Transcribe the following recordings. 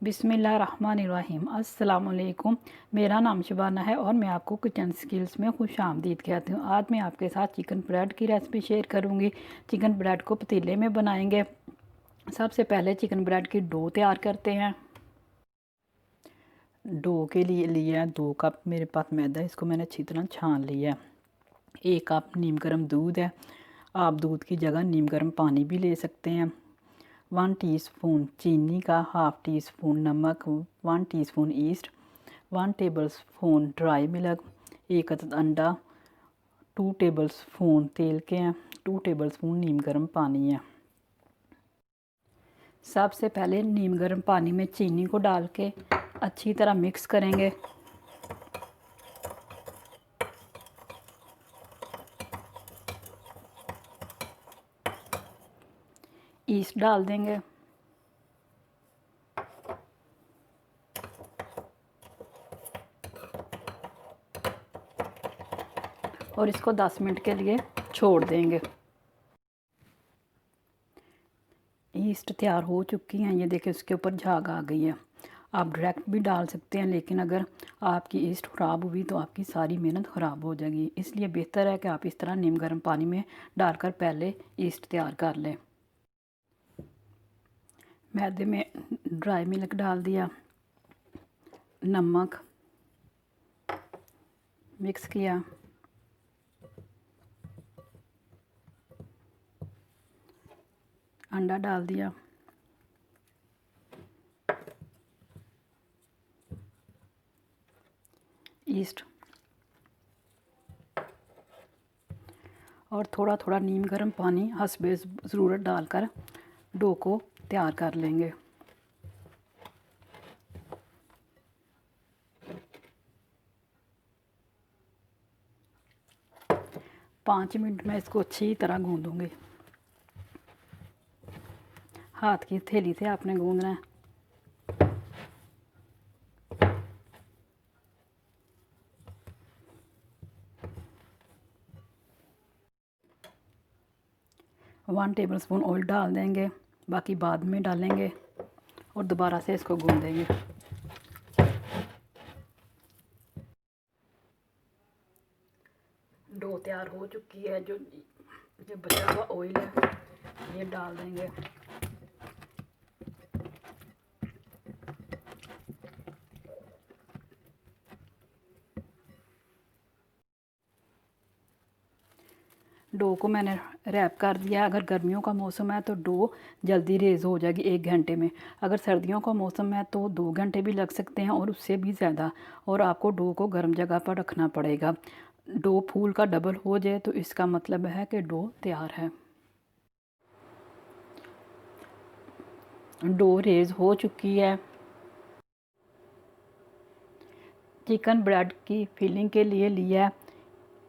बिस्मिल्लाहिर्रहमानिर्रहीम। अस्सलाम वालेकुम। मेरा नाम शबाना है और मैं आपको किचन स्किल्स में खुश आमदीद कहती हूँ। आज मैं आपके साथ चिकन ब्रेड की रेसिपी शेयर करूँगी। चिकन ब्रेड को पतीले में बनाएंगे। सबसे पहले चिकन ब्रेड की डो तैयार करते हैं। डो के लिए लिया 2 कप मेरे पास मैदा, इसको मैंने अच्छी तरह छान लिया है। 1 कप नीम गर्म दूध है। आप दूध की जगह नीम गर्म पानी भी ले सकते हैं। 1 टीस्पून चीनी का, हाफ़ टी स्पून नमक, 1 teaspoon east, 1 tablespoon dry milk, 1 अदद अंडा, 2 टेबलस्पून तेल के हैं, 2 टेबलस्पून नीम गर्म पानी है। सबसे पहले नीम गर्म पानी में चीनी को डाल के अच्छी तरह मिक्स करेंगे। ईस्ट डाल देंगे और इसको 10 मिनट के लिए छोड़ देंगे। ईस्ट तैयार हो चुकी हैं, ये देखिए उसके ऊपर झाग आ गई है। आप डायरेक्ट भी डाल सकते हैं, लेकिन अगर आपकी ईस्ट ख़राब हुई तो आपकी सारी मेहनत ख़राब हो जाएगी। इसलिए बेहतर है कि आप इस तरह नीम गर्म पानी में डालकर पहले ईस्ट तैयार कर लें। मैदे में ड्राई मिल्क डाल दिया, नमक मिक्स किया, अंडा डाल दिया, ईस्ट और थोड़ा थोड़ा नीम गर्म पानी हस्बे ज़रूरत डालकर डो को तैयार कर लेंगे। पाँच मिनट में इसको अच्छी तरह गूंदूंगी। हाथ की हथेली से आपने गूंदना है। वन टेबलस्पून ऑयल डाल देंगे, बाकी बाद में डालेंगे और दोबारा से इसको गूंदेंगे। डो तैयार हो चुकी है। जो बचा हुआ ऑयल है ये डाल देंगे। डो को मैंने रैप कर दिया। अगर गर्मियों का मौसम है तो डो जल्दी रेज़ हो जाएगी 1 घंटे में। अगर सर्दियों का मौसम है तो 2 घंटे भी लग सकते हैं और उससे भी ज़्यादा। और आपको डो को गर्म जगह पर रखना पड़ेगा। डो फूल का डबल हो जाए तो इसका मतलब है कि डो तैयार है। डो रेज़ हो चुकी है। चिकन ब्रेड की फिलिंग के लिए लिया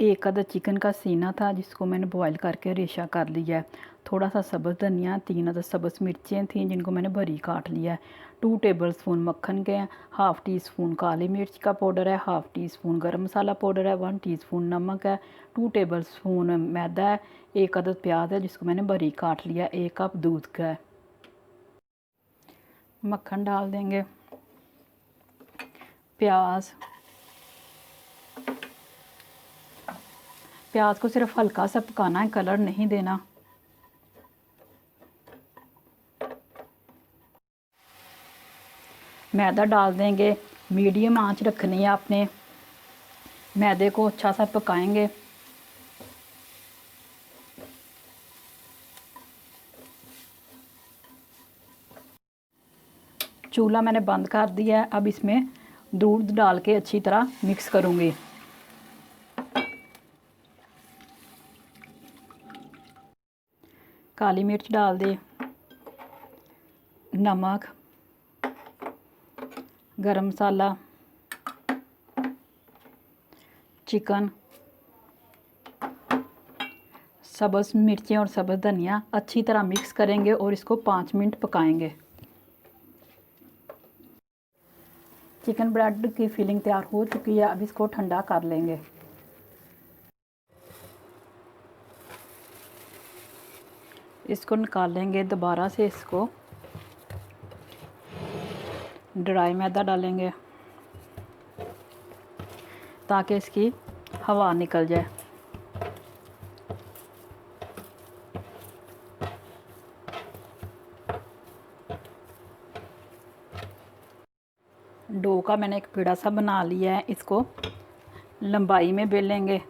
1 अदद चिकन का सीना था, जिसको मैंने बॉयल करके रेशा कर लिया है। थोड़ा सा सब्ज़ धनिया, 3 अदद सब्ज़ मिर्चें थीं जिनको मैंने बारीक काट लिया है। 2 टेबलस्पून मक्खन के हैं, हाफ़ टी स्पून काली मिर्च का पाउडर है, हाफ़ टी स्पून गर्म मसाला पाउडर है, 1 टीस्पून नमक है, 2 टेबलस्पून मैदा है, 1 अदद प्याज है जिसको मैंने बारीक काट लिया, 1 कप दूध का है। मक्खन डाल देंगे, प्याज को सिर्फ हल्का सा पकाना है, कलर नहीं देना। मैदा डाल देंगे, मीडियम आंच रखनी है आपने। मैदे को अच्छा सा पकाएंगे। चूल्हा मैंने बंद कर दिया है। अब इसमें दूध डाल के अच्छी तरह मिक्स करूँगी। काली मिर्च डाल दे, नमक, गरम मसाला, चिकन, सब्ज़ मिर्चें और सब्ज़ धनिया अच्छी तरह मिक्स करेंगे और इसको 5 मिनट पकाएंगे। चिकन ब्रेड की फिलिंग तैयार हो चुकी है। अब इसको ठंडा कर लेंगे। इसको निकालेंगे, दोबारा से इसको ड्राई मैदा डालेंगे ताकि इसकी हवा निकल जाए। डो का मैंने एक पेड़ा सा बना लिया है, इसको लंबाई में बेलेंगे।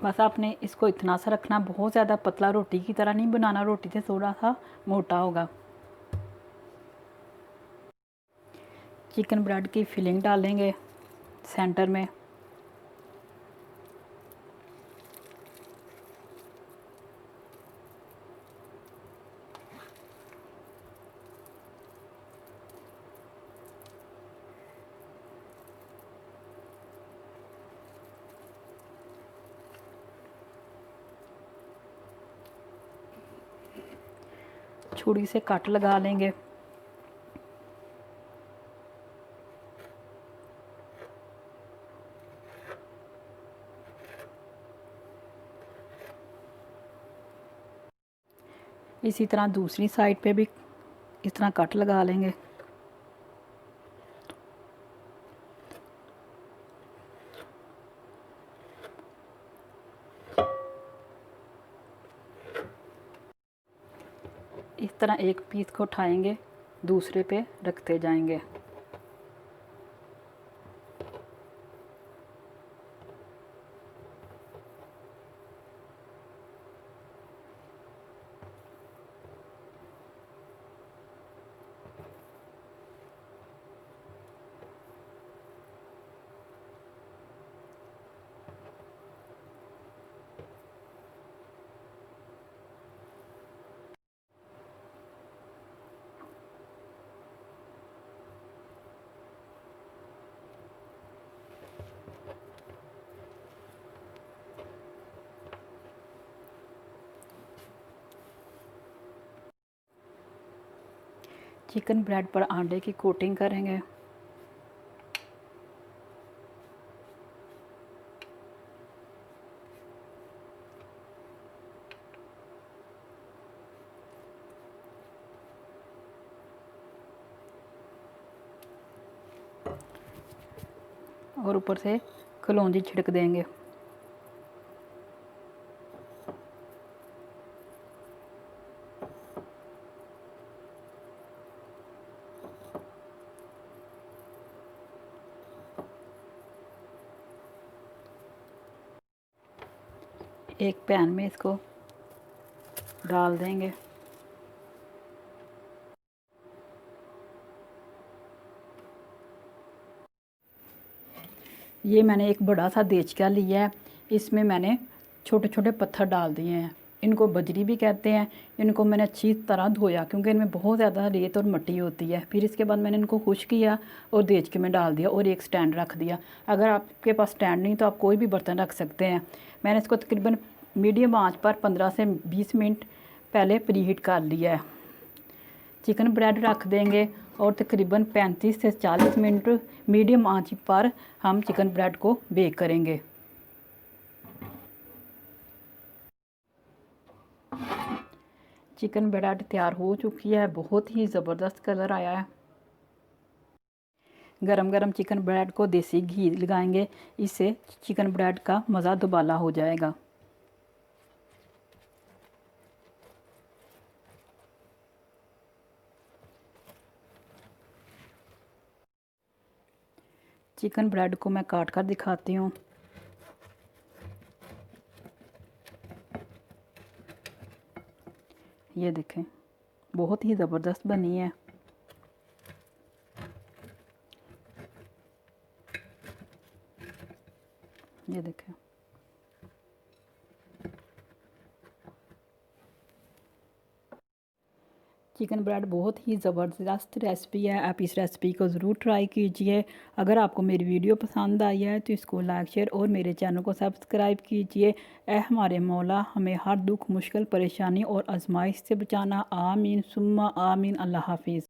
बस आपने इसको इतना सा रखना, बहुत ज़्यादा पतला रोटी की तरह नहीं बनाना, रोटी से थोड़ा सा मोटा होगा। चिकन ब्रेड की फिलिंग डालेंगे सेंटर में। छुरी से कट लगा लेंगे। इसी तरह दूसरी साइड पे भी इस तरह कट लगा लेंगे। इस तरह एक पीस को उठाएंगे, दूसरे पे रखते जाएंगे। चिकन ब्रेड पर अंडे की कोटिंग करेंगे। और ऊपर से कलौंजी छिड़क देंगे। एक पैन में इसको डाल देंगे। ये मैंने एक बड़ा सा देचका लिया है, इसमें मैंने छोटे छोटे पत्थर डाल दिए हैं। इनको बजरी भी कहते हैं। इनको मैंने अच्छी तरह धोया क्योंकि इनमें बहुत ज़्यादा रेत और मिट्टी होती है। फिर इसके बाद मैंने इनको खुश किया और देचके में डाल दिया और एक स्टैंड रख दिया। अगर आपके पास स्टैंड नहीं तो आप कोई भी बर्तन रख सकते हैं। मैंने इसको तकरीबन मीडियम आंच पर 15 से 20 मिनट पहले प्रीहीट कर लिया है। चिकन ब्रेड रख देंगे और तकरीबन 35 से 40 मिनट मीडियम आंच पर हम चिकन ब्रेड को बेक करेंगे। चिकन ब्रेड तैयार हो चुकी है, बहुत ही ज़बरदस्त कलर आया है। गरम गरम चिकन ब्रेड को देसी घी लगाएंगे, इससे चिकन ब्रेड का मज़ा दुबाला हो जाएगा। चिकन ब्रेड को मैं काट कर दिखाती हूँ। ये देखें, बहुत ही ज़बरदस्त बनी है। ये देखें, चिकन ब्रेड बहुत ही ज़बरदस्त रेसिपी है। आप इस रेसिपी को ज़रूर ट्राई कीजिए। अगर आपको मेरी वीडियो पसंद आई है तो इसको लाइक शेयर और मेरे चैनल को सब्सक्राइब कीजिए। ए हमारे मौला हमें हर दुख मुश्किल परेशानी और आजमाइश से बचाना। आमीन सुम्मा आमीन। अल्लाह हाफिज़।